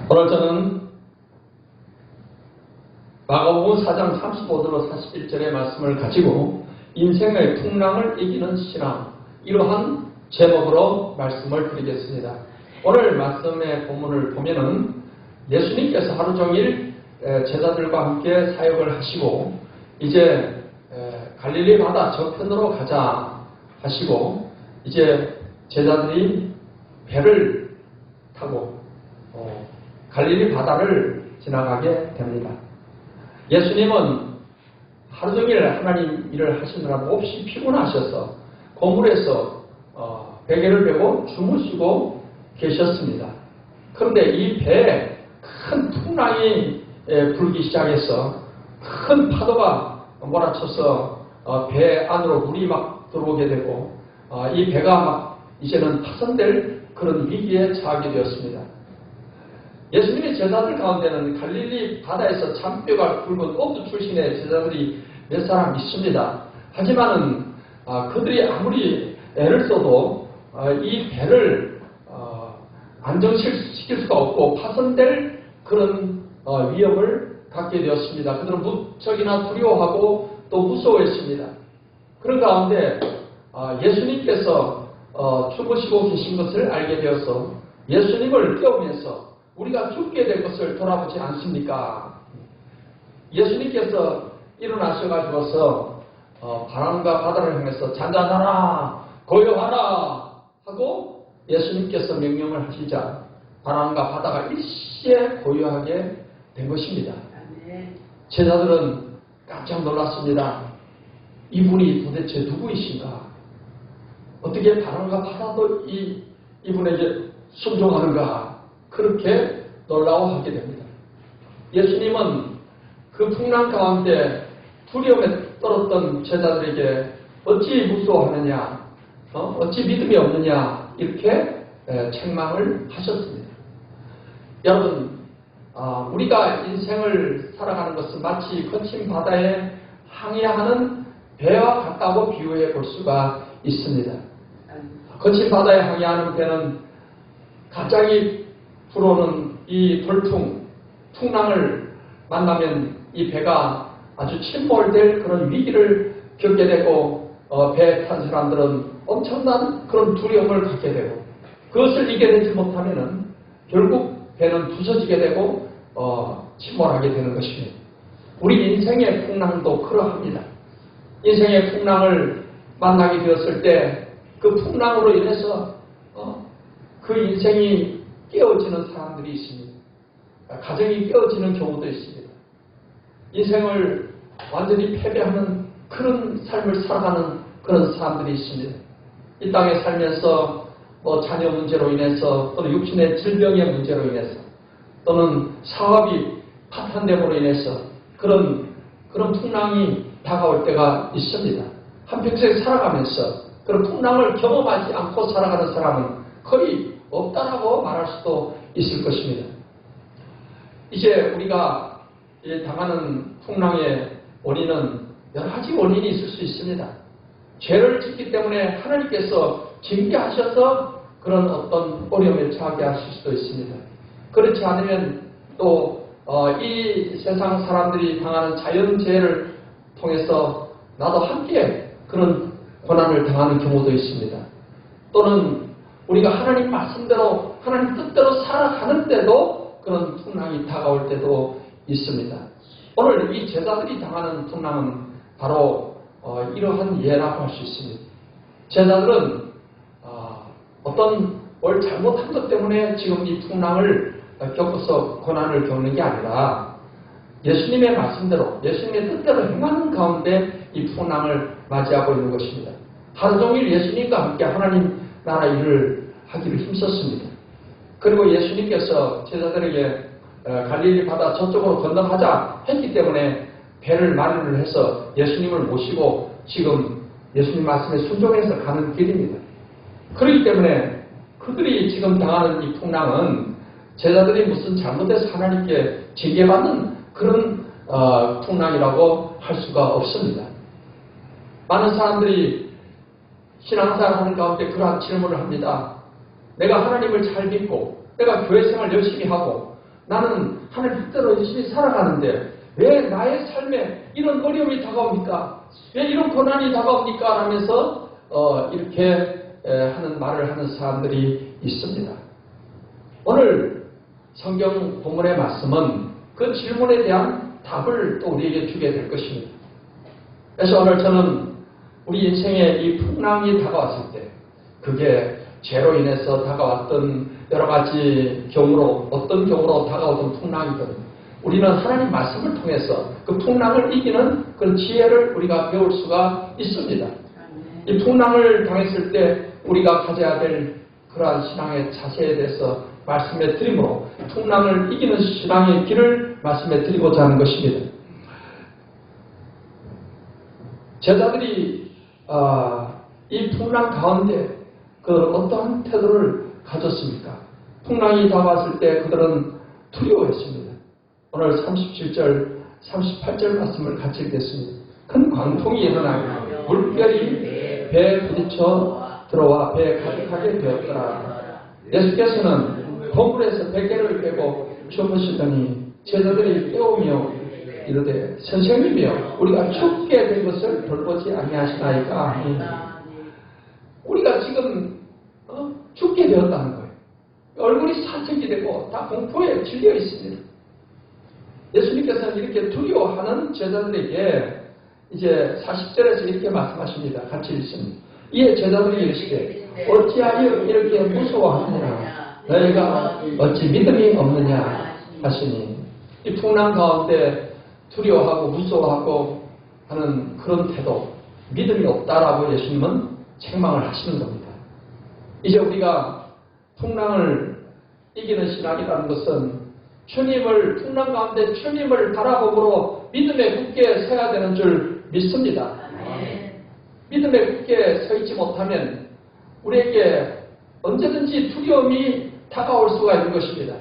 오늘 저는 마가복음 4장 35절로 41절의 말씀을 가지고 인생의 풍랑을 이기는 신앙, 이러한 제목으로 말씀을 드리겠습니다. 오늘 말씀의 본문을 보면은 예수님께서 하루 종일 제자들과 함께 사역을 하시고 이제 갈릴리 바다 저편으로 가자 하시고 이제 제자들이 배를 타고 갈릴리 바다를 지나가게 됩니다. 예수님은 하루 종일 하나님 일을 하시느라 몹시 피곤하셔서 건물에서 베개를 베고 주무시고 계셨습니다. 그런데 이 배에 큰 풍랑이 불기 시작해서 큰 파도가 몰아쳐서 배 안으로 물이 막 들어오게 되고 이 배가 막 이제는 파손될 그런 위기에 처하게 되었습니다. 예수님의 제자들 가운데는 갈릴리 바다에서 잔뼈가 굵은 어부 출신의 제자들이 몇 사람 있습니다. 하지만은 그들이 아무리 애를 써도 이 배를 안정시킬 수가 없고 파손될 그런 위험을 갖게 되었습니다. 그들은 무척이나 두려워하고 또 무서워했습니다. 그런 가운데 예수님께서 주무시고 계신 것을 알게 되어서 예수님을 깨우면서 우리가 죽게 될 것을 돌아보지 않습니까? 예수님께서 일어나셔가지고서 바람과 바다를 향해서 잔잔하라 고요하라 하고 예수님께서 명령을 하시자 바람과 바다가 일시에 고요하게 된 것입니다. 제자들은 깜짝 놀랐습니다. 이분이 도대체 누구이신가? 어떻게 바람과 바다도 이분에게 순종하는가? 그렇게 놀라워하게 됩니다. 예수님은 그 풍랑 가운데 두려움에 떨었던 제자들에게 어찌 무서워하느냐, 어찌 믿음이 없느냐 이렇게 책망을 하셨습니다. 여러분, 우리가 인생을 살아가는 것은 마치 거친 바다에 항해하는 배와 같다고 비유해 볼 수가 있습니다. 거친 바다에 항해하는 배는 갑자기 불어오는 이 돌풍, 풍랑을 만나면 이 배가 아주 침몰될 그런 위기를 겪게 되고 배에 탄 사람들은 엄청난 그런 두려움을 갖게 되고 그것을 이겨내지 못하면은 결국 배는 부서지게 되고 침몰하게 되는 것입니다. 우리 인생의 풍랑도 그러합니다. 인생의 풍랑을 만나게 되었을 때 그 풍랑으로 인해서 그 인생이 깨어지는 사람들이 있습니다. 가정이 깨어지는 경우도 있습니다. 인생을 완전히 패배하는 그런 삶을 살아가는 그런 사람들이 있습니다. 이 땅에 살면서 자녀 문제로 인해서 또는 육신의 질병의 문제로 인해서 또는 사업이 파탄됨으로 인해서 그런 풍랑이 다가올 때가 있습니다. 한평생 살아가면서 그런 풍랑을 경험하지 않고 살아가는 사람은 거의 없다라고 말할 수도 있을 것입니다. 이제 우리가 당하는 풍랑의 원인은 여러 가지 원인이 있을 수 있습니다. 죄를 짓기 때문에 하나님께서 징계하셔서 그런 어떤 어려움에 처하게 하실 수도 있습니다. 그렇지 않으면 또 이 세상 사람들이 당하는 자연재해를 통해서 나도 함께 그런 고난을 당하는 경우도 있습니다. 또는 우리가 하나님 말씀대로 하나님 뜻대로 살아가는데도 그런 풍랑이 다가올 때도 있습니다. 오늘 이 제자들이 당하는 풍랑은 바로 이러한 예라고 할 수 있습니다. 제자들은 어떤 뭘 잘못한 것 때문에 지금 이 풍랑을 겪어서 고난을 겪는 게 아니라 예수님의 말씀대로 예수님의 뜻대로 행하는 가운데 이 풍랑을 맞이하고 있는 것입니다. 하루 종일 예수님과 함께 하나님 나라 일을 하기를 힘썼습니다. 그리고 예수님께서 제자들에게 갈릴리 바다 저쪽으로 건너가자 했기 때문에 배를 마련을 해서 예수님을 모시고 지금 예수님 말씀에 순종해서 가는 길입니다. 그렇기 때문에 그들이 지금 당하는 이 풍랑은 제자들이 무슨 잘못해서 하나님께 징계받는 그런 풍랑이라고 할 수가 없습니다. 많은 사람들이 신앙생활 하는 가운데 그러한 질문을 합니다. 내가 하나님을 잘 믿고 내가 교회 생활 열심히 하고 나는 하늘 뜻대로 열심히 살아가는데 왜 나의 삶에 이런 어려움이 다가옵니까? 왜 이런 고난이 다가옵니까? 하면서 이렇게 하는 말을 하는 사람들이 있습니다. 오늘 성경 본문의 말씀은 그 질문에 대한 답을 또 우리에게 주게 될 것입니다. 그래서 오늘 저는 우리 인생에 이 풍랑이 다가왔을 때 그게 죄로 인해서 다가왔던 여러 가지 경우로 어떤 경우로 다가오던 풍랑이든 우리는 하나님 말씀을 통해서 그 풍랑을 이기는 그런 지혜를 우리가 배울 수가 있습니다. 이 풍랑을 당했을 때 우리가 가져야 될 그러한 신앙의 자세에 대해서 말씀해 드림으로 풍랑을 이기는 신앙의 길을 말씀해 드리고자 하는 것입니다. 제자들이 이 풍랑 가운데 어떠한 태도를 가졌습니까? 풍랑이 다가왔을 때 그들은 두려워했습니다. 오늘 37절, 38절 말씀을 같이 읽겠습니다. 큰 광풍이 일어나고 물결이 배에 부딪혀 들어와 배에 가득하게 되었더라. 예수께서는 보물에서 베개를 빼고 주무시더니 제자들이 깨우며 이르되 선생님이여 우리가 죽게 된 것을 돌보지 아니하시나이까. 우리가 지금 죽게 되었다는 거예요. 얼굴이 사색이 되고 다 공포에 질려 있습니다. 예수님께서는 이렇게 두려워하는 제자들에게 이제 40절에서 이렇게 말씀하십니다. 같이 읽습니다. 이에 제자들이 이르시되 어찌하여 이렇게 무서워하느냐 너희가 어찌 믿음이 없느냐 하시니 이 풍랑 가운데 두려워하고 무서워하고 하는 그런 태도 믿음이 없다라고 예수님은 책망을 하시는 겁니다. 이제 우리가 풍랑을 이기는 신앙이라는 것은 주님을 풍랑 가운데 주님을 바라보므로 믿음에 굳게 서야 되는 줄 믿습니다. 믿음에 굳게 서 있지 못하면 우리에게 언제든지 두려움이 다가올 수가 있는 것입니다.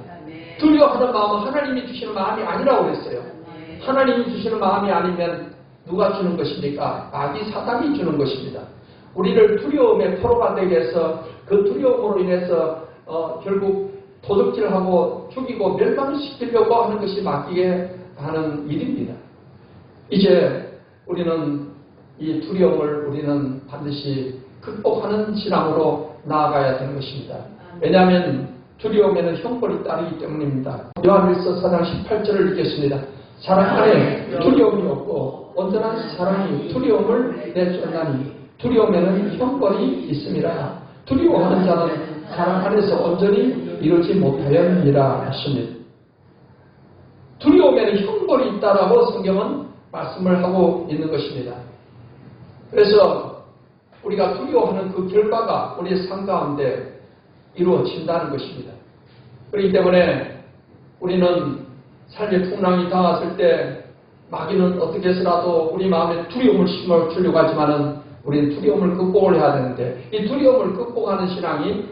두려워하는 마음은 하나님이 주시는 마음이 아니라고 그랬어요. 하나님이 주시는 마음이 아니면 누가 주는 것입니까? 마귀 사단이 주는 것입니다. 우리를 두려움의 포로가 되게 해서 그 두려움으로 인해서 결국 도둑질하고 죽이고 멸망시키려고 하는 것이 마귀의 하는 일입니다. 이제 우리는 이 두려움을 우리는 반드시 극복하는 신앙으로 나아가야 되는 것입니다. 왜냐하면 두려움에는 형벌이 따르기 때문입니다. 요한일서 4장 18절을 읽겠습니다. 사랑 안에 두려움이 없고 온전한 사랑이 두려움을 내쫓나니 두려움에는 형벌이 있음이라. 두려워하는 자는 사랑 안에서 온전히 이루지 못하였느니라 하십니다. 두려움에는 형벌이 있다라고 성경은 말씀을 하고 있는 것입니다. 그래서 우리가 두려워하는 그 결과가 우리의 삶 가운데 이루어진다는 것입니다. 그렇기 때문에 우리는 삶의 풍랑이 닿았을 때 마귀는 어떻게 해서라도 우리 마음에 두려움을 심어주려고 하지만은 우리는 두려움을 극복을 해야 되는데 이 두려움을 극복하는 신앙이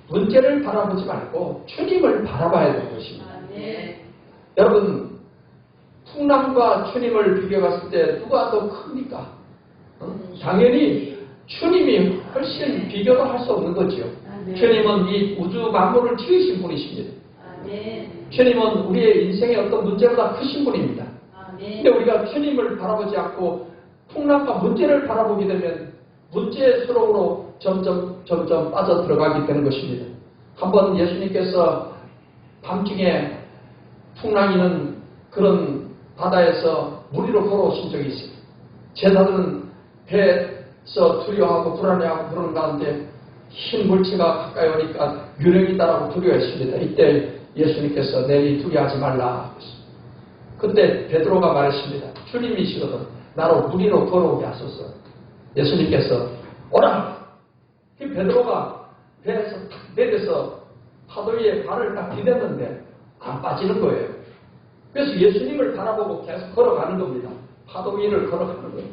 문제를 바라보지 말고 주님을 바라봐야 되는 것입니다. 여러분 풍랑과 주님을 비교했을 때 누가 더 큽니까? 당연히 주님이 훨씬 비교도 할 수 없는 거지요. 주님은 이 우주 만물을 지으신 분이십니다. 주님은 우리의 인생의 어떤 문제보다 크신 분입니다. 근데 우리가 주님을 바라보지 않고 풍랑과 문제를 바라보게 되면 문제의 수렁으로 점점 빠져 들어가게 되는 것입니다. 한번 예수님께서 밤중에 풍랑이는 그런 바다에서 무리로 걸어오신 적이 있습니다. 제자들은 배에서 두려워하고 불안해하고 그런 가운데 흰 물체가 가까이 오니까 유령이 있다라고 두려워했습니다. 이때 예수님께서 내리 두려워하지 말라. 그때 베드로가 말했습니다. 주님이시거든 나로 무리로 걸어오게 하소서. 예수님께서 오라. 그 베드로가 배에서 탁 내려서 파도 위에 발을 딱 디뎠는데 안 빠지는 거예요. 그래서 예수님을 바라보고 계속 걸어가는 겁니다. 파도 위를 걸어가는 거예요.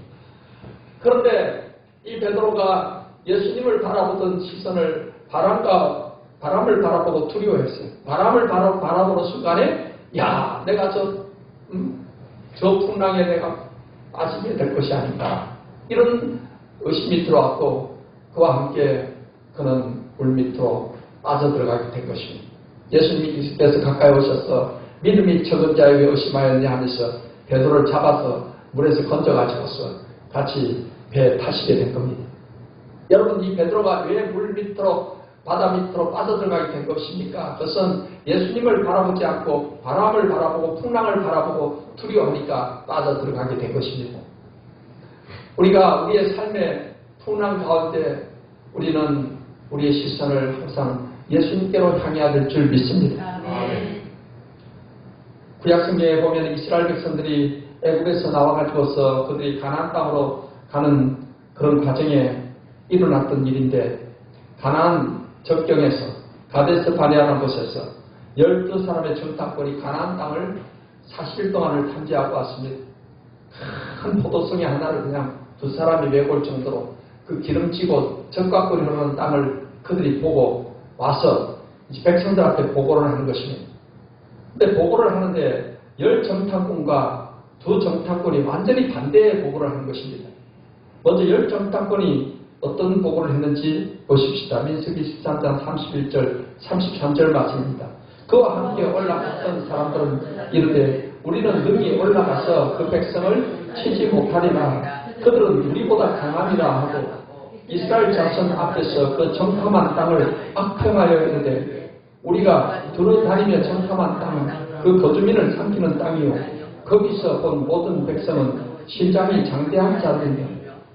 그런데 이 베드로가 예수님을 바라보던 시선을 바람을 바라보고 두려워했어요. 바람을 바라보는 순간에 야 내가 저 풍랑에 내가 빠지게 될 것이 아닌가 이런 의심이 들어왔고 그와 함께 그는 물밑으로 빠져들어가게 된 것입니다. 예수님께서 가까이 오셔서 믿음이 적은 자에 왜 의심하였냐 하면서 베드로를 잡아서 물에서 건져가지고서 같이 배에 타시게 된 겁니다. 여러분, 이 베드로가 왜 물 밑으로 바다 밑으로 빠져들어가게 된 것입니까? 그것은 예수님을 바라보지 않고 바람을 바라보고 풍랑을 바라보고 두려워하니까 빠져들어가게 된 것입니다. 우리가 우리의 삶의 풍랑 가운데 우리는 우리의 시선을 항상 예수님께로 향해야 될 줄 믿습니다. 구약성경에 보면 이스라엘 백성들이 애굽에서 나와가지고서 그들이 가나안 땅으로 가는 그런 과정에 일어났던 일인데, 가나안 적경에서 가데스 바네아라는 곳에서 12사람의 정탐꾼이 가나안 땅을 40일 동안을 탐지하고 왔습니다. 큰 포도송이 하나를 그냥 2사람이 메고 올 정도로 그 기름지고 적과꿀이 흐르는 땅을 그들이 보고 와서 이제 백성들 앞에 보고를 하는 것입니다. 근데 보고를 하는데 10정탐꾼과 2정탐꾼이 완전히 반대의 보고를 하는 것입니다. 먼저 10정탐꾼이 어떤 보고를 했는지 보십시다. 민수기 13장 31절 33절 말씀입니다. 그와 함께 올라갔던 사람들은 이르되 우리는 능히 올라가서 그 백성을 치지 못하리라. 그들은 우리보다 강함이라 하고 이스라엘 자손 앞에서 그 정탐한 땅을 악평하여 이르되 우리가 두루다니며 정탐한 땅은 그 거주민을 삼키는 땅이요 거기서 본 모든 백성은 신장이 장대한 자들이며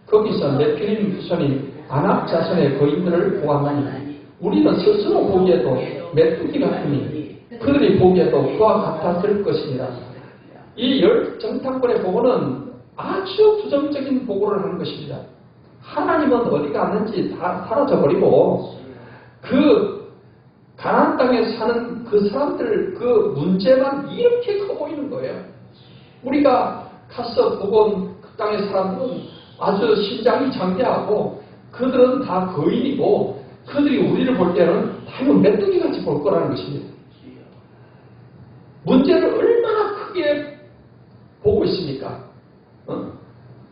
거기서 네피림 후손이 아낙 자손의 거인들을 보았나니 우리는 스스로 보기에도 메뚜기 같으니 그들이 보기에도 그와 같았을 것이니라. 이 10정탐꾼의 보고는 아주 부정적인 보고를 하는 것입니다. 하나님은 어디 갔는지 다 사라져버리고 그 가나안 땅에 사는 그 사람들 그 문제만 이렇게 커 보이는 거예요. 우리가 가서 보건 그 땅의 사람들은 아주 신장이 장대하고 그들은 다 거인이고 그들이 우리를 볼 때는 당연히 메뚜기같이 볼 거라는 것입니다. 문제를 얼마나 크게 보고 있습니까?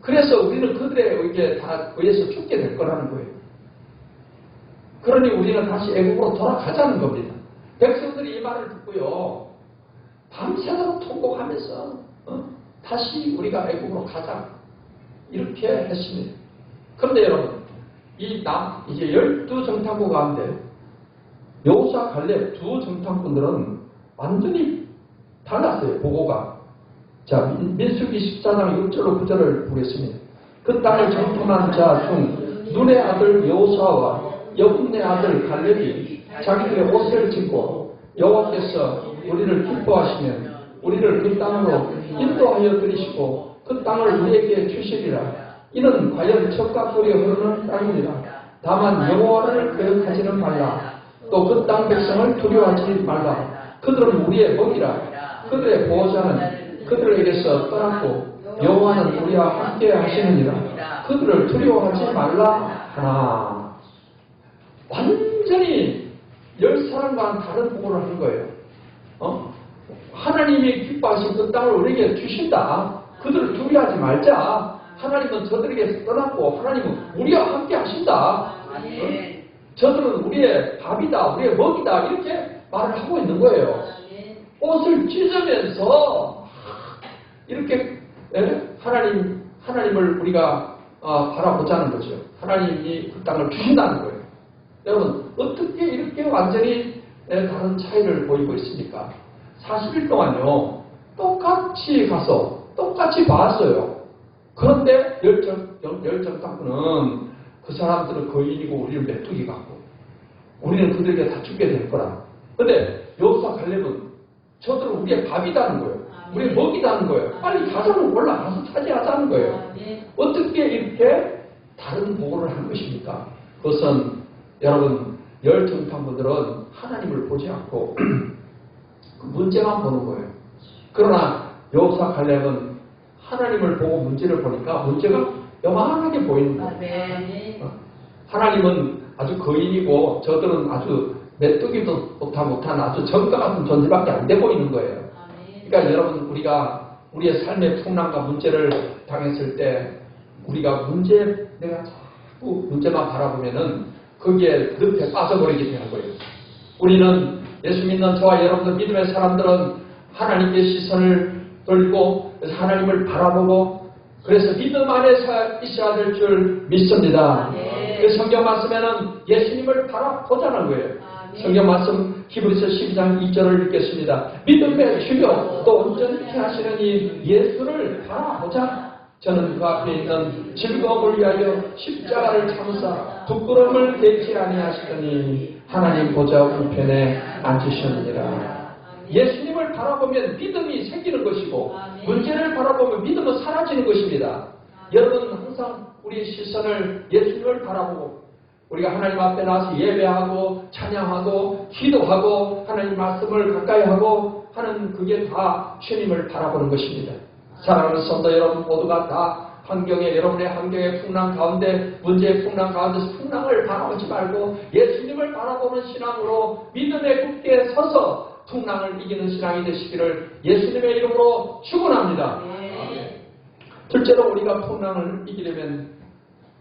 그래서 우리는 그들의 의기에 다 의해서 죽게 될 거라는 거예요. 그러니 우리는 다시 애국으로 돌아가자는 겁니다. 백성들이 이 말을 듣고요. 밤새도록 통곡하면서 다시 우리가 애국으로 가자. 이렇게 했습니다. 그런데 여러분, 이제 12정탐꾼 가운데 여호수아 갈렙 2정탐꾼들은 완전히 달랐어요. 보고가. 자, 민수기 14장 6절로 9절을 보겠습니다. 그 땅을 정탐한 자 중 눈의 아들 여호수아와 여분의 아들 갈렙이 자기들의 옷을 찢고 여호와께서 우리를 기뻐하시면 우리를 그 땅으로 인도하여 들이시고 그 땅을 우리에게 주시리라. 이는 과연 젖과 꿀이 흐르는 땅이니라. 다만 여호와를 거역하지는 말라. 또 그 땅 백성을 두려워하지 말라. 그들은 우리의 먹이라. 그들의 보호자는 그들에게서 떠났고 여호와는 우리와 함께 하시느니라. 그들을 두려워하지 말라 하나. 완전히 10사람과는 다른 보고를 하는 거예요. 하나님이 기뻐하신 그 땅을 우리에게 주신다. 그들을 두려워하지 말자. 하나님은 저들에게서 떠났고 하나님은 우리와 함께 하신다. 저들은 우리의 밥이다. 우리의 먹이다. 이렇게 말을 하고 있는 거예요. 옷을 찢으면서 이렇게 하나님을 우리가 바라보자는 거죠. 하나님이 그 땅을 주신다는 거예요. 여러분, 어떻게 이렇게 완전히 다른 차이를 보이고 있습니까? 40일 동안요, 똑같이 가서 똑같이 봤어요. 그런데 열정탐꾼은 그 사람들은 거인이고 우리는 메뚜기 같고 우리는 그들에게 다 죽게 될 거라. 근데 여호수아 갈렙은 저들은 우리의 밥이다는 거예요. 우리의 먹이다는 거예요. 빨리 가자면 올라가서 차지하자는 거예요. 어떻게 이렇게 다른 보고를 한 것입니까? 그것은 여러분, 열정탐꾼들은 하나님을 보지 않고 그 문제만 보는 거예요. 그러나 여호수아 갈렙은 하나님을 보고 문제를 보니까 문제가 요만하게 보이는 거예요. 하나님은 아주 거인이고 저들은 아주 메뚜기도 못한 아주 정가 같은 존재밖에 안 돼 보이는 거예요. 그러니까 여러분, 우리가 우리의 삶의 풍랑과 문제를 당했을 때 우리가 내가 자꾸 문제만 바라보면은 거기에 늪에 빠져버리게 되는 거예요. 우리는 예수 믿는 저와 여러분들 믿음의 사람들은 하나님께 시선을 돌리고 하나님을 바라보고 그래서 믿음 안에 있어야 될 줄 믿습니다. 그 성경 말씀에는 예수님을 바라보자는 거예요. 성경 말씀 히브리서 12장 2절을 읽겠습니다. 믿음의 주요 또 온전히 하시는 이 예수를 바라보자. 저는 그 앞에 있는 즐거움을 위하여 십자가를 참으사 부끄러움을 개치 아니하시더니 하나님 보좌 우편에 앉으셨느니라. 예수님을 바라보면 믿음이 생기는 것이고 문제를 바라보면 믿음은 사라지는 것입니다. 여러분 항상 우리의 시선을 예수님을 바라보고 우리가 하나님 앞에 나와서 예배하고 찬양하고 기도하고 하나님 말씀을 가까이 하고 하는 그게 다 주님을 바라보는 것입니다. 사랑하는 성도 여러분 모두가 다 여러분의 환경의 풍랑 가운데 문제의 풍랑 가운데서 풍랑을 바라보지 말고 예수님을 바라보는 신앙으로 믿음에 굳게 서서 풍랑을 이기는 신앙이 되시기를 예수님의 이름으로 축원합니다. 둘째로 우리가 풍랑을 이기려면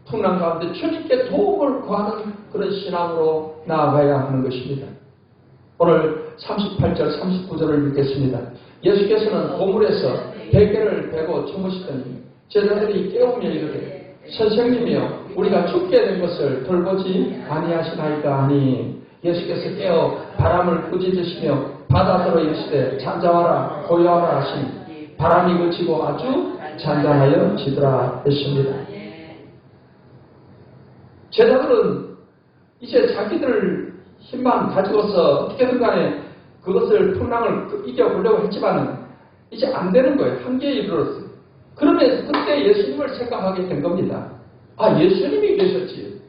풍랑 가운데 주님께 도움을 구하는 그런 신앙으로 나아가야 하는 것입니다. 오늘 38절 39절을 읽겠습니다. 예수께서는 고물에서 베개를 베고 주무시더니 제자들이 깨우며 이르되 선생님이여 우리가 죽게 된 것을 돌보지 아니하시나이까 하니 예수께서 깨어 바람을 꾸짖으시며 바다더러 이르시되 잠잠하라 고요하라 하시니 바람이 그치고 아주 잔잔하여 지더라 했습니다. 제자들은 이제 자기들 힘만 가지고서 어떻게든 간에 그것을 풍랑을 이겨보려고 했지만은 이제 안 되는 거예요. 한계에 이르렀어요. 그러면 그때 예수님을 생각하게 된 겁니다. 아, 예수님이 계셨지.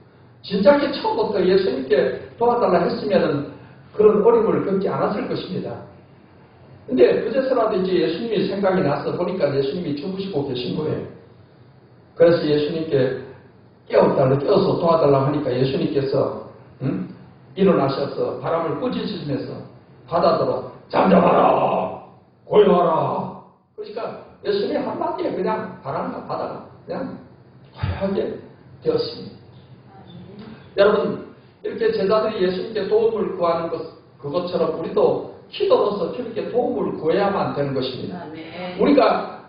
진작에 처음부터 예수님께 도와달라 했으면은 그런 어려움을 겪지 않았을 것입니다. 근데 그제서라도 이제 예수님이 생각이 나서 보니까 예수님이 주무시고 계신 거예요. 그래서 예수님께 깨워서 도와달라고 하니까 예수님께서 일어나셔서 바람을 꾸짖으시면서 바다더러 잠잠하라 고요하라. 그러니까 예수님이 한마디에 그냥 바람과 바다가 그냥 고요하게 되었습니다. 여러분 이렇게 제자들이 예수님께 도움을 구하는 그것처럼 우리도 기도로서 주님께 도움을 구해야만 되는 것입니다. 우리가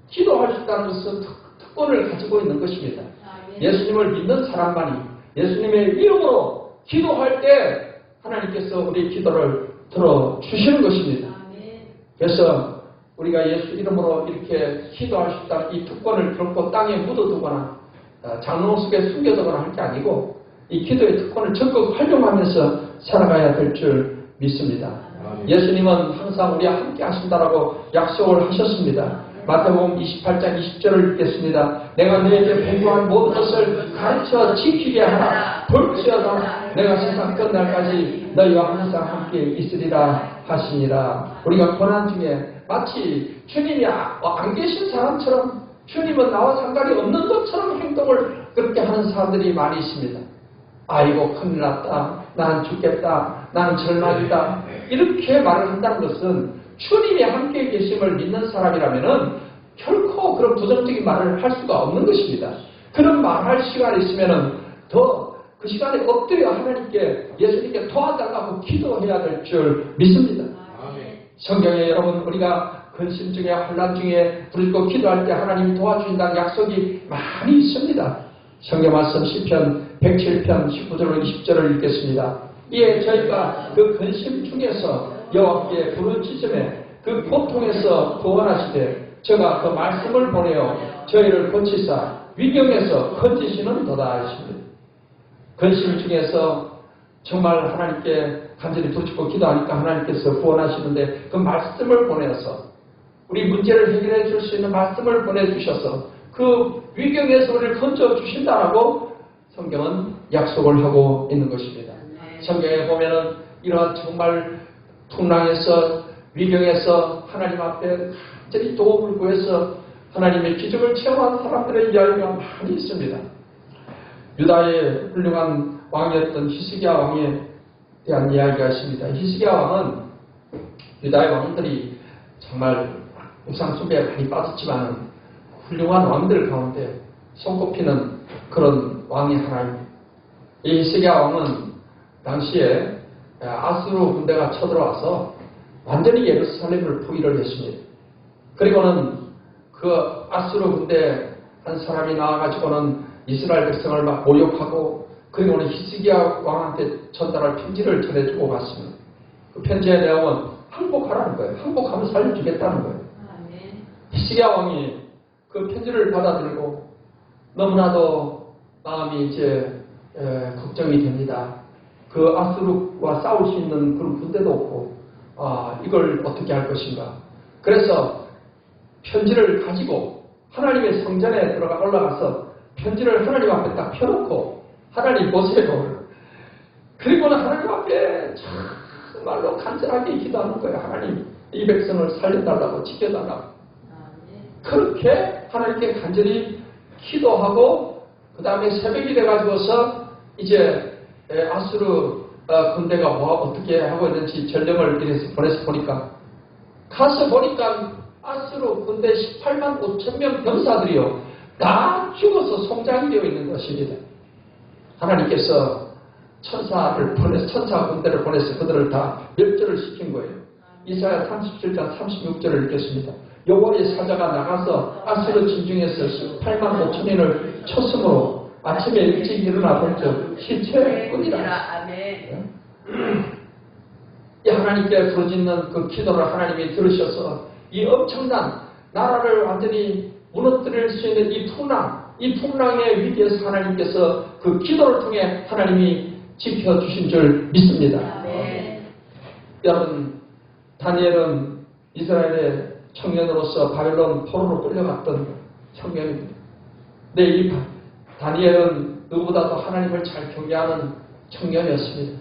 기도할 수 있다는 것은 특권을 가지고 있는 것입니다. 예수님을 믿는 사람만이 예수님의 이름으로 기도할 때 하나님께서 우리의 기도를 들어주시는 것입니다. 그래서 우리가 예수 이름으로 이렇게 기도할 수 있다는 이 특권을 결코 땅에 묻어두거나 장롱 속에 숨겨두거나 할 게 아니고 이 기도의 특권을 적극 활용하면서 살아가야 될 줄 믿습니다. 예수님은 항상 우리와 함께 하신다라고 약속을 하셨습니다. 마태복음 28장 20절을 읽겠습니다. 내가 너에게 배교한 모든 것을 가르쳐 지키게 하라. 볼지어다 내가 세상 끝날까지 너희와 항상 함께 있으리라 하시니라. 우리가 고난 중에 마치 주님이 안 계신 사람처럼 주님은 나와 상관이 없는 것처럼 행동을 그렇게 하는 사람들이 많이 있습니다. 아이고 큰일 났다. 난 죽겠다. 난 절망이다. 이렇게 말을 한다는 것은 주님이 함께 계심을 믿는 사람이라면은 결코 그런 부정적인 말을 할 수가 없는 것입니다. 그런 말할 시간이 있으면은 더 그 시간에 엎드려 하나님께 예수님께 도와달라고 기도해야 될 줄 믿습니다. 성경에 여러분 우리가 근심 중에 혼란 중에 부르짖고 기도할 때 하나님 도와주신다는 약속이 많이 있습니다. 성경 말씀 시편 107편 19절로 20절을 읽겠습니다. 이에 저희가 그 근심 중에서 여호와께 부르짖음에 그 고통에서 구원하시되 저가 그 말씀을 보내어 저희를 고치사 위경에서 건지시는 도다 하십니다. 근심 중에서 정말 하나님께 간절히 부르짖고 기도하니까 하나님께서 구원하시는데 그 말씀을 보내서 우리 문제를 해결해 줄 수 있는 말씀을 보내주셔서 그 위경에서 우리를 건져주신다라고 성경은 약속을 하고 있는 것입니다. 성경에 보면은 이러한 정말 풍랑에서 위경에서 하나님 앞에 간절히 도움을 구해서 하나님의 기적을 체험한 사람들의 이야기가 많이 있습니다. 유다의 훌륭한 왕이었던 히스기야 왕에 대한 이야기가 있습니다. 히스기야 왕은 유다의 왕들이 정말 우상 숭배에 많이 빠졌지만 훌륭한 왕들 가운데 손꼽히는 그런 왕이 하나입니다. 이 히스기야 왕은 당시에 아수르 군대가 쳐들어와서 완전히 예루살렘을 포위를 했습니다. 그리고는 그 아수르 군대 한 사람이 나와가지고는 이스라엘 백성을 막 모욕하고, 그리고는 히스기야 왕한테 전달할 편지를 전해주고 갔습니다. 그 편지의 내용은 항복하라는 거예요. 항복하면 살려주겠다는 거예요. 히스기야 왕이 그 편지를 받아들고 너무나도 마음이 이제 걱정이 됩니다. 그 아수르와 싸울 수 있는 그런 군대도 없고, 이걸 어떻게 할 것인가. 그래서 편지를 가지고 하나님의 성전에 올라가서 편지를 하나님 앞에 딱 펴놓고, 하나님 보세요. 그리고는 하나님 앞에 정말로 간절하게 기도하는 거예요. 하나님, 이 백성을 살려달라고, 지켜달라고. 그렇게 하나님께 간절히 기도하고, 그 다음에 새벽이 돼가지고서 이제 아수르 군대가 어떻게 하고 있는지 전령을 보내서 보니까, 가서 보니까 아수르 군대 18만 5천 명 병사들이요, 다 죽어서 송장이 되어 있는 것입니다. 하나님께서 천사 군대를 보내서 그들을 다 멸절을 시킨 거예요. 이사야 37장 36절을 읽겠습니다. 여호와의 사자가 나가서 아수르 진중에서 18만 5천인을 쳤으므로 아침에 일찍 일어나 본즉 시체뿐이라. 이 하나님께 부르짖는 그 기도를 하나님이 들으셔서 이 엄청난 나라를 완전히 무너뜨릴 수 있는 이 풍랑의 위기에서 하나님께서 그 기도를 통해 하나님이 지켜주신 줄 믿습니다. 여러분, 다니엘은 이스라엘의 청년으로서 바벨론 포로로 끌려갔던 청년입니다. 네, 이 다니엘은 누구보다도 하나님을 잘 경외하는 청년이었습니다.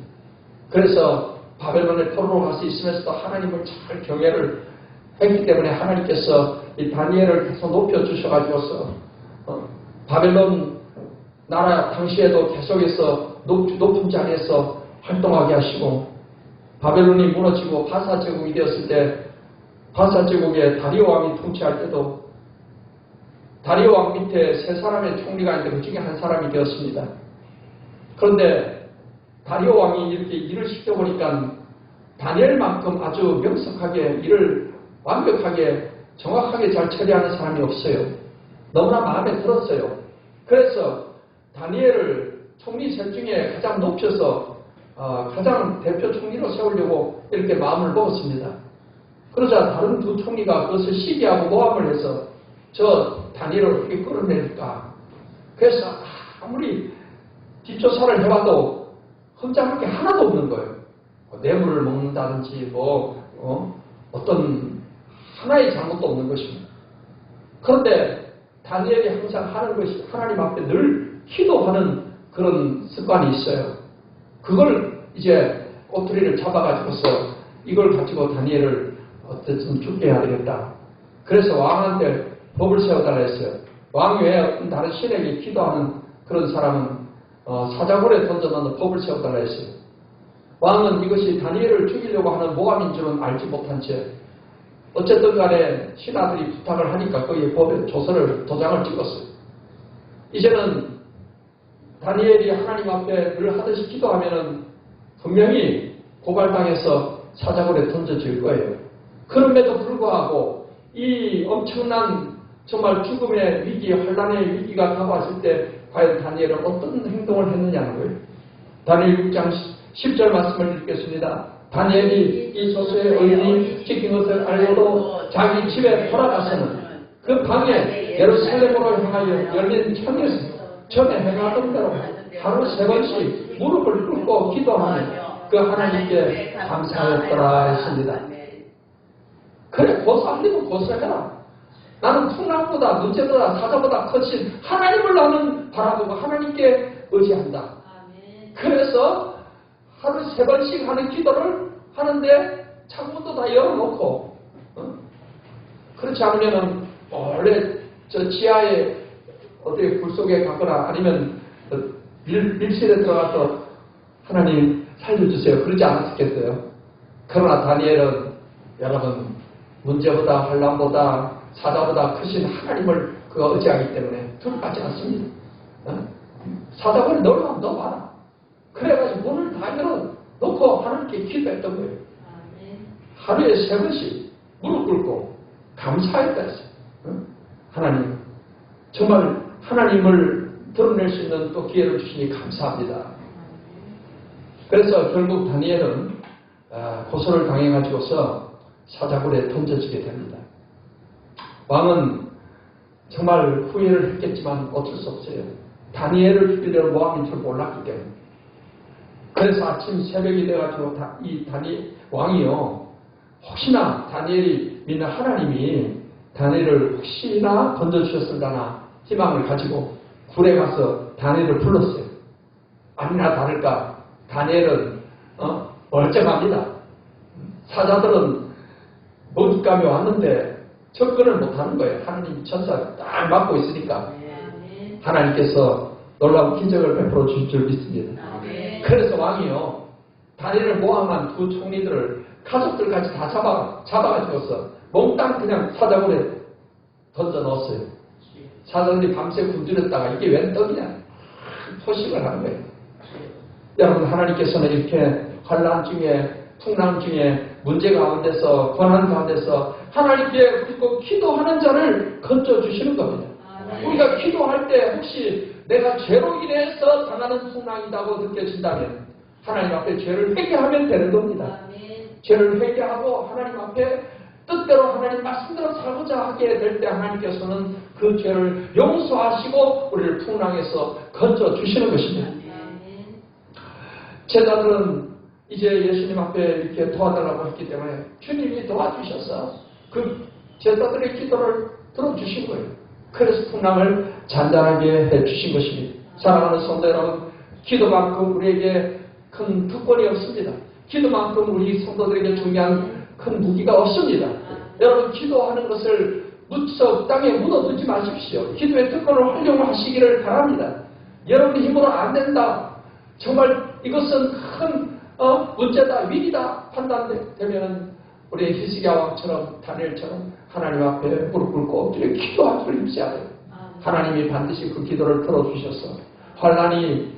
그래서 바벨론의 포로로 가서 있으면서도 하나님을 잘 경외를 했기 때문에 하나님께서 이 다니엘을 계속 높여주셔가지고서 바벨론 나라 당시에도 계속해서 높은 자리에서 활동하게 하시고, 바벨론이 무너지고 바사 제국이 되었을 때 바사 제국에 다리오 왕이 통치할 때도 다리오 왕 밑에 세 사람의 총리가 있는데 그 중에 한 사람이 되었습니다. 그런데 다리오 왕이 이렇게 일을 시켜보니까 다니엘만큼 아주 명석하게 일을 완벽하게 정확하게 잘 처리하는 사람이 없어요. 너무나 마음에 들었어요. 그래서 다니엘을 총리 셋 중에 가장 높여서 가장 대표 총리로 세우려고 이렇게 마음을 먹었습니다. 그러자 다른 두 총리가 그것을 시기하고 모함을 해서 저 다니엘을 어떻게 끌어낼까. 그래서 아무리 뒷조사를 해봐도 흠잡을 게 하나도 없는 거예요. 뇌물을 먹는다든지 어떤 하나의 잘못도 없는 것입니다. 그런데 다니엘이 항상 하는 것이 하나님 앞에 늘 기도하는 그런 습관이 있어요. 그걸 이제 꼬투리를 잡아가지고서 이걸 가지고 다니엘을 어쨌든 죽게 해야 되겠다. 그래서 왕한테 법을 세워달라 했어요. 왕 외에 어떤 다른 신에게 기도하는 그런 사람은 사자굴에 던져넣는 법을 세워달라 했어요. 왕은 이것이 다니엘을 죽이려고 하는 모함인 줄은 알지 못한 채 어쨌든 간에 신하들이 부탁을 하니까 거기에 법에 도장을 찍었어요. 이제는 다니엘이 하나님 앞에 늘 하듯이 기도하면은 분명히 고발당해서 사자굴에 던져질 거예요. 그럼에도 불구하고 이 엄청난 정말 죽음의 위기, 환란의 위기가 다가왔을 때 과연 다니엘은 어떤 행동을 했느냐는 거예요. 다니엘 6장 10절 말씀을 읽겠습니다. 다니엘이 이 소수의 의인이 지킨 것을 알고도 자기 집에 돌아가서는 그 밤에 예루살렘으로 향하여 열린 창에서 전에 행하던 대로 하루 3번씩 무릎을 꿇고 기도하며 그 하나님께 감사하였더라 했습니다. 그래, 고사하면 고사해라. 나는 풍랑보다 문제보다 사자보다 크신 하나님을 나는 바라보고 하나님께 의지한다. 그래서 하루 3번씩 하는 기도를 하는데 창문도 다 열어놓고 그렇지 않으면은 원래 저 지하에 어떻게 불 속에 가거나 아니면 밀실에 들어가서 하나님 살려주세요. 그러지 않았겠어요. 그러나 다니엘은 여러분 문제보다 환난보다 사자보다 크신 하나님을 그가 의지하기 때문에 두렵지 않습니다. 사자굴에 넣어봐라. 그래가지고 문을 다 열어 놓고 하나님께 기도했던 거예요. 하루에 3번씩 무릎 꿇고 감사했다 했어요. 하나님, 정말 하나님을 드러낼 수 있는 또 기회를 주시니 감사합니다. 그래서 결국 다니엘은 고소를 당해가지고서 사자굴에 던져지게 됩니다. 왕은 정말 후회를 했겠지만 어쩔 수 없어요. 다니엘을 죽이려는 모함인 줄 몰랐기 때문에. 그래서 아침 새벽이 돼가지고 이 왕이요, 혹시나 다니엘이 믿는 하나님이 다니엘을 혹시나 건져주셨을까나 희망을 가지고 굴에 가서 다니엘을 불렀어요. 아니나 다를까 다니엘은 멀쩡합니다. 사자들은 먹잇감이 왔는데 접근을 못하는 거예요. 하나님 천사 딱 막고 있으니까. 하나님께서 놀라운 기적을 베풀어 주실 줄 믿습니다. 그래서 왕이요, 다니엘을 모함한 두 총리들을 가족들까지 다 잡아가지고서 몽땅 그냥 사자굴에 던져 넣었어요. 사자들이 밤새 굶주렸다가 이게 웬 떡이냐 포식을 하는 거예요. 여러분, 하나님께서는 이렇게 환난 중에, 풍랑 중에, 문제 가운데서, 고난 가운데서 하나님께 그리고 기도하는 자를 건져주시는 겁니다. 우리가 기도할 때 혹시 내가 죄로 인해서 당하는 풍랑이라고 느껴진다면 하나님 앞에 죄를 회개하면 되는 겁니다. 죄를 회개하고 하나님 앞에 뜻대로 하나님 말씀대로 살고자 하게 될 때 하나님께서는 그 죄를 용서하시고 우리를 풍랑에서 건져주시는 것입니다. 제자들은 이제 예수님 앞에 이렇게 도와달라고 했기 때문에 주님이 도와주셔서 그 제자들의 기도를 들어주신 거예요. 그래서 풍랑을 잔잔하게 해주신 것입니다. 사랑하는 성도 여러분, 기도만큼 우리에게 큰 특권이 없습니다. 기도만큼 우리 성도들에게 중요한 큰 무기가 없습니다. 여러분, 기도하는 것을 무척 땅에 묻어두지 마십시오. 기도의 특권을 활용하시기를 바랍니다. 여러분의 힘으로 안 된다, 정말 이것은 큰 문제다, 위기다 판단되면 우리 히스기야 왕처럼 다니엘처럼 하나님 앞에 무릎 꿇고 엎드려 기도하기를 입시해야 돼요. 하나님이 반드시 그 기도를 들어주셔서 환난이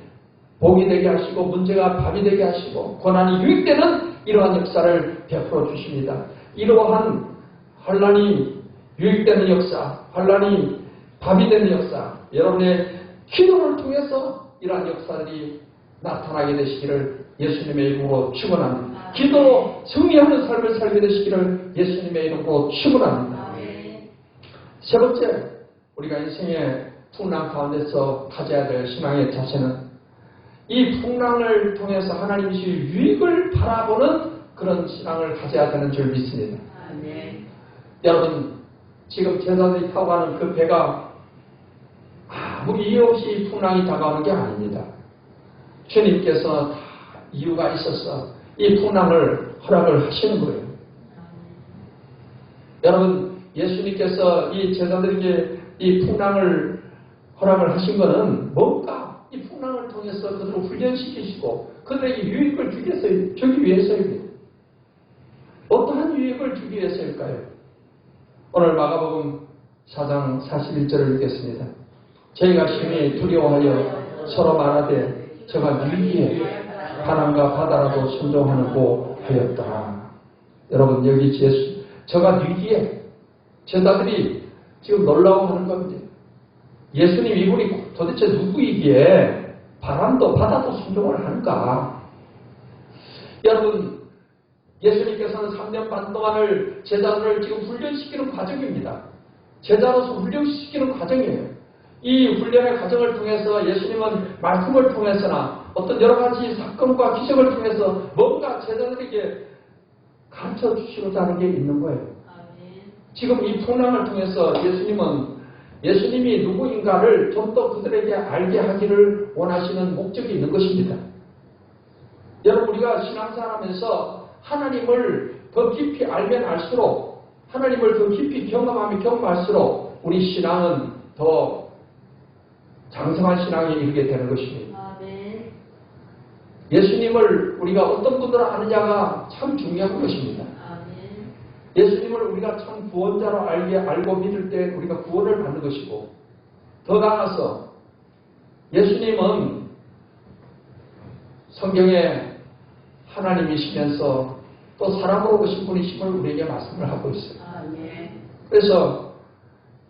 복이 되게 하시고 문제가 밥이 되게 하시고 고난이 유익되는 이러한 역사를 베풀어 주십니다. 이러한 환난이 유익되는 역사, 환난이 밥이 되는 역사, 여러분의 기도를 통해서 이러한 역사들이 나타나게 되시기를 예수님의 이름으로 축원합니다. 기도로 승리하는 삶을 살게 되시기를 예수님의 이름으로 축원합니다. 세 번째, 우리가 인생의 풍랑 가운데서 가져야 될 신앙의 자세는 이 풍랑을 통해서 하나님이 유익을 바라보는 그런 신앙을 가져야 되는 줄 믿습니다. 여러분, 지금 제자들이 타고 가는 그 배가 아무 이유 없이 풍랑이 다가오는 게 아닙니다. 주님께서 다 이유가 있어서 이 풍랑을 허락을 하시는 거예요. 여러분, 예수님께서 이 제자들에게 이 풍랑을 허락을 하신 것은 뭔가 이 풍랑을 통해서 그들을 훈련시키시고 그들에게 유익을 주기 위해서입니다. 어떠한 유익을 주기 위해서일까요? 오늘 마가복음 4장 41절을 읽겠습니다. 저희가 심히 두려워하여 서로 말하되 저가 위기에 바람과 바다라도 순종하는고 하였더라. 여러분, 여기 예수, 저가 위기에, 제자들이 지금 놀라워하는 겁니다. 예수님 이분이 도대체 누구이기에 바람도 바다도 순종을 하는가? 여러분, 예수님께서는 3년 반 동안을 제자들을 지금 훈련시키는 과정입니다. 제자로서 훈련시키는 과정이에요. 이 훈련의 과정을 통해서 예수님은 말씀을 통해서나 어떤 여러 가지 사건과 기적을 통해서 뭔가 제자들에게 가르쳐 주시고자 하는 게 있는 거예요. 지금 이 풍랑을 통해서 예수님이 누구인가를 좀 더 그들에게 알게 하기를 원하시는 목적이 있는 것입니다. 여러분, 우리가 신앙생활하면서 하나님을 더 깊이 알면 알수록, 하나님을 더 깊이 경험하면 경험할수록 우리 신앙은 더 장성한 신앙에 이르게 되는 것입니다. 예수님을 우리가 어떤 분들을 아느냐가 참 중요한 것입니다. 예수님을 우리가 참 구원자로 알고 믿을 때 우리가 구원을 받는 것이고, 더 나아가서 예수님은 성경에 하나님이시면서 또 사람으로 오신 분이심을 우리에게 말씀을 하고 있어요. 아멘. 그래서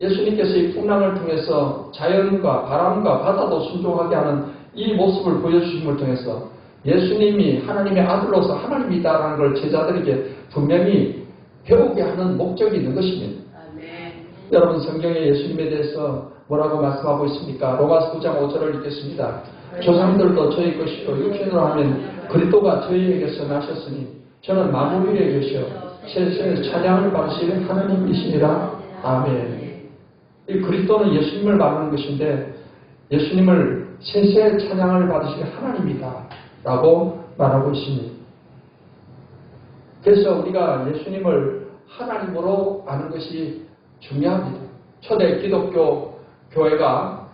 예수님께서 이 풍랑을 통해서 자연과 바람과 바다도 순종하게 하는 이 모습을 보여주심을 통해서 예수님이 하나님의 아들로서 하나님이다라는 걸 제자들에게 분명히 배우게 하는 목적이 있는 것입니다. 아멘. 여러분 성경에 예수님에 대해서 뭐라고 말씀하고 있습니까? 로마서 9장 5절을 읽겠습니다. 조상들도 저희 것이요 육신으로 하면 그리스도가 저희에게서 나셨으니 저는 만물에 계시어 세세의 찬양을 받으시는 하나님이시니라. 아멘. 이 그리스도는 예수님을 말하는 것인데 예수님을 세세의 찬양을 받으시는 하나님이다 라고 말하고 있습니다. 그래서 우리가 예수님을 하나님으로 아는 것이 중요합니다. 초대 기독교 교회가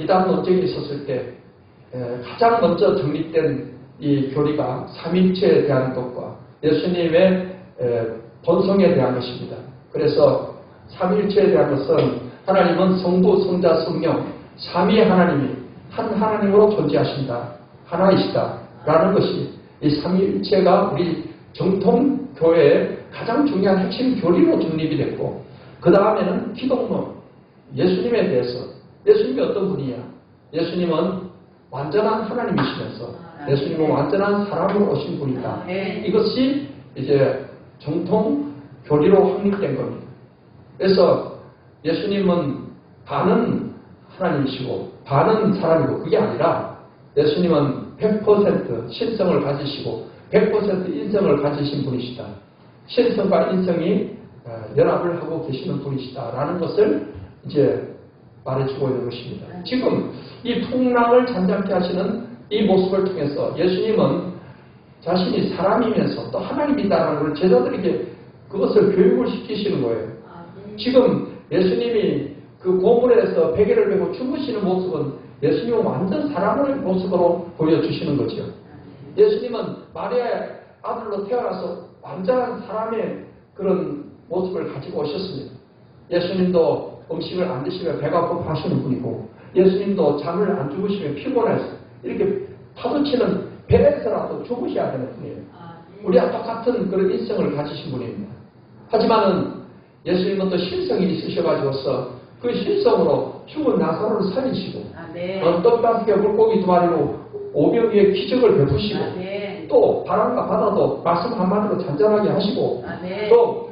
이단 논쟁이 있었을 때 가장 먼저 정립된 이 교리가 삼위일체에 대한 것과 예수님의 본성에 대한 것입니다. 그래서 삼위일체에 대한 것은 하나님은 성부, 성자, 성령 삼위의 하나님이 한 하나님으로 존재하신다. 하나이시다. 라는 것이 이 삼위일체가 우리 정통 교회의 가장 중요한 핵심 교리로 정립이 됐고 그 다음에는 기독론, 예수님에 대해서 예수님이 어떤 분이냐? 예수님은 완전한 하나님이시면서 예수님은 완전한 사람으로 오신 분이다. 이것이 이제 정통 교리로 확립된 겁니다. 그래서 예수님은 반은 하나님이시고 반은 사람이고 그게 아니라 예수님은 100% 신성을 가지시고 100% 인성을 가지신 분이시다. 신성과 인성이 연합을 하고 계시는 분이시다라는 것을 이제 말해주고 있는 것입니다. 지금 이 풍랑을 잠잠케 하시는 이 모습을 통해서 예수님은 자신이 사람이면서 또 하나님이다라는 걸 제자들에게 그것을 교육을 시키시는 거예요. 지금 예수님이 그 고물에서 베개를 메고 주무시는 모습은 예수님은 완전 사람의 모습으로 보여주시는 거죠. 예수님은 마리아의 아들로 태어나서 완전한 사람의 그런 모습을 가지고 오셨습니다. 예수님도 음식을 안 드시면 배가 고파하시는 분이고 예수님도 잠을 안 주무시면 피곤해서 이렇게 파도치는 배에서라도 주무셔야 되는 분이에요. 우리와 똑같은 그런 인성을 가지신 분입니다. 하지만은 예수님은 또 신성이 있으셔가지고서 그 신성으로 죽은 나사로를 살리시고 떡다섯개 물고기 2마리로 5병의 기적을 베푸시고 또 바람과 바다도 말씀 한마디로 잔잔하게 하시고 또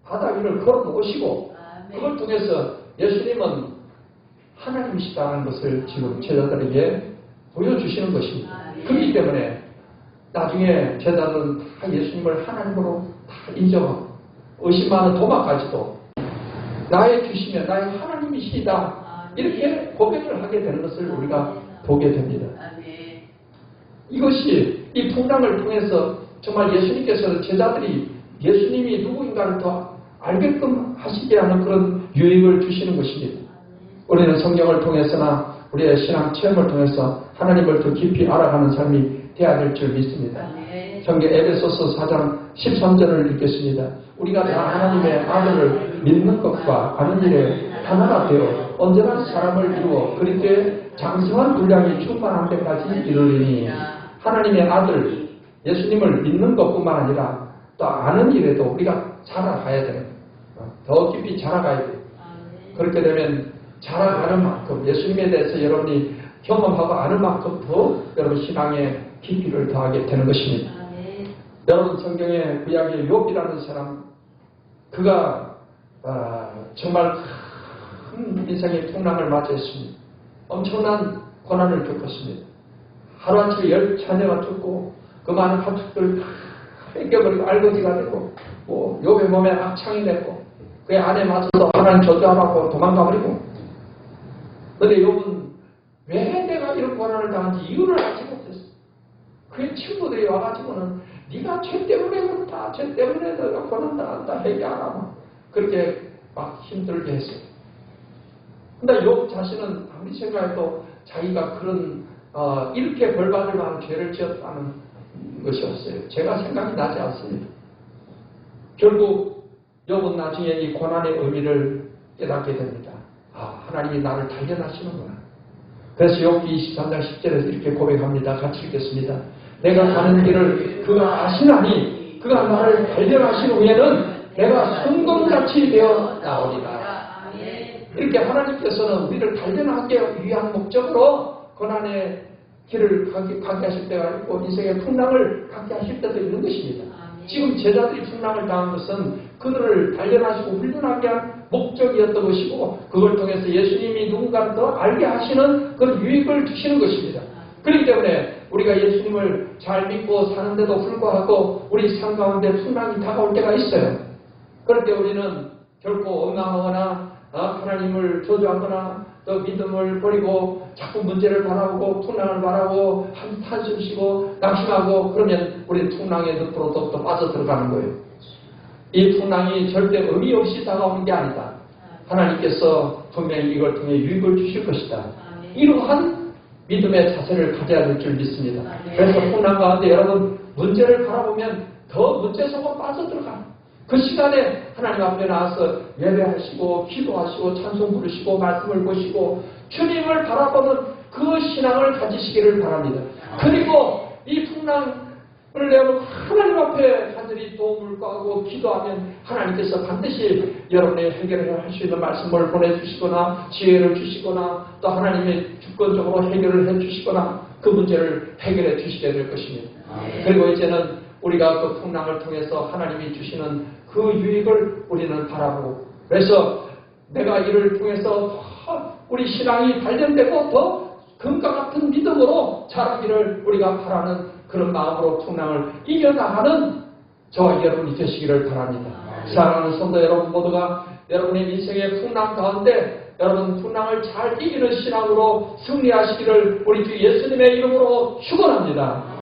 바다 위를 걸어 놓으시고 그걸 통해서 예수님은 하나님이시다는 것을 지금 제자들에게 보여주시는 것입니다. 그렇기 때문에 나중에 제자들은 다 예수님을 하나님으로 다 인정하고 의심하는 도마까지도 나의 주시면 나의 하나님이시다 이렇게 고백을 하게 되는 것을 우리가 보게 됩니다. 이것이 이 풍랑을 통해서 정말 예수님께서 제자들이 예수님이 누구인가를 더 알게끔 하시게 하는 그런 유익을 주시는 것입니다. 우리는 성경을 통해서나 우리의 신앙 체험을 통해서 하나님을 더 깊이 알아가는 삶이 되어야 될 줄 믿습니다. 성경 에베소서 4장 13절을 읽겠습니다. 우리가 다 하나님의 아들을 믿는 것과 아는 일에 하나가 되어 언제나 사람을 이루어 그리스도의 장성한 분량이 충만한 데까지 이르리니 하나님의 아들 예수님을 믿는 것뿐만 아니라 또 아는 일에도 우리가 자라가야 돼요. 더 깊이 자라가야 돼요. 그렇게 되면 자라가는 만큼 예수님에 대해서 여러분이 경험하고 아는 만큼 더 여러분 신앙의 깊이를 더하게 되는 것입니다. 여러분 성경의 구약의 욥이라는 사람 그가 정말 큰 인생의 풍랑을 맞이했습니다. 엄청난 고난을 겪었습니다. 하루아침에 10자녀가 죽고 그 많은 가축들 다 뺏겨버리고 알거지가 되고 욥의 몸에 악창이 됐고 그의 아내 맞아서 하나님 저주하라고 도망가버리고 그런데 욥은 왜 내가 이런 고난을 당한지 이유를 알지 못했어. 그의 친구들이 와가지고는 네가 죄 때문에 그렇다. 죄 때문에 너가 고난당한다. 회개하라. 그렇게 막 힘들게 했어요. 근데 욥 자신은 아무리 생각해도 자기가 그런 이렇게 벌받을 만한 죄를 지었다는 것이 없어요. 제가 생각이 나지 않습니다. 결국 욥은 나중에 이 고난의 의미를 깨닫게 됩니다. 하나님이 나를 발견하시는구나. 그래서 욥기 23장 10절에서 이렇게 고백합니다. 같이 읽겠습니다. 내가 가는 길을 그가 아시나니 그가 나를 발견하신 후에는 내가 성검같이 되어 나오리라. 이렇게 하나님께서는 우리를 발견하기 위한 목적으로 고난의 길을 가게 하실 때가 있고 인생의 풍랑을 갖게 하실 때도 있는 것입니다. 지금 제자들이 풍랑을 당한 것은 그들을 단련하시고 훈련하게 한 목적이었던 것이고 그걸 통해서 예수님이 누군가를 더 알게 하시는 그런 유익을 주시는 것입니다. 그렇기 때문에 우리가 예수님을 잘 믿고 사는데도 불구하고 우리 삶 가운데 풍랑이 다가올 때가 있어요. 그럴 때 우리는 결코 엉망하거나 하나님을 저주하거나 또 믿음을 버리고 자꾸 문제를 바라보고 풍랑을 바라고 한숨 쉬고 낙심하고 그러면 우리는 풍랑의 늪으로 또 빠져들어가는 거예요. 이 풍랑이 절대 의미 없이 다가오는 게 아니다. 하나님께서 분명히 이걸 통해 유익을 주실 것이다. 이러한 믿음의 자세를 가져야 될 줄 믿습니다. 그래서 풍랑 가운데 여러분 문제를 바라보면 더 문제 속으로 빠져들어가는 그 시간에 하나님 앞에 나와서 예배하시고 기도하시고 찬송 부르시고 말씀을 보시고 주님을 바라보는 그 신앙을 가지시기를 바랍니다. 그리고 이 풍랑을 여러분 하나님 앞에 간절히 도움을 구하고 기도하면 하나님께서 반드시 여러분의 해결을 할 수 있는 말씀을 보내주시거나 지혜를 주시거나 또 하나님의 주권적으로 해결을 해주시거나 그 문제를 해결해 주시게 될 것입니다. 그리고 이제는 우리가 그 풍랑을 통해서 하나님이 주시는 그 유익을 우리는 바라보고 그래서 내가 이를 통해서 더 우리 신앙이 발전되고 더 금과 같은 믿음으로 자라기를 우리가 바라는 그런 마음으로 풍랑을 이겨나가는 저와 여러분이 되시기를 바랍니다. 사랑하는 성도 여러분 모두가 여러분의 인생의 풍랑 가운데 여러분 풍랑을 잘 이기는 신앙으로 승리하시기를 우리 주 예수님의 이름으로 축원합니다.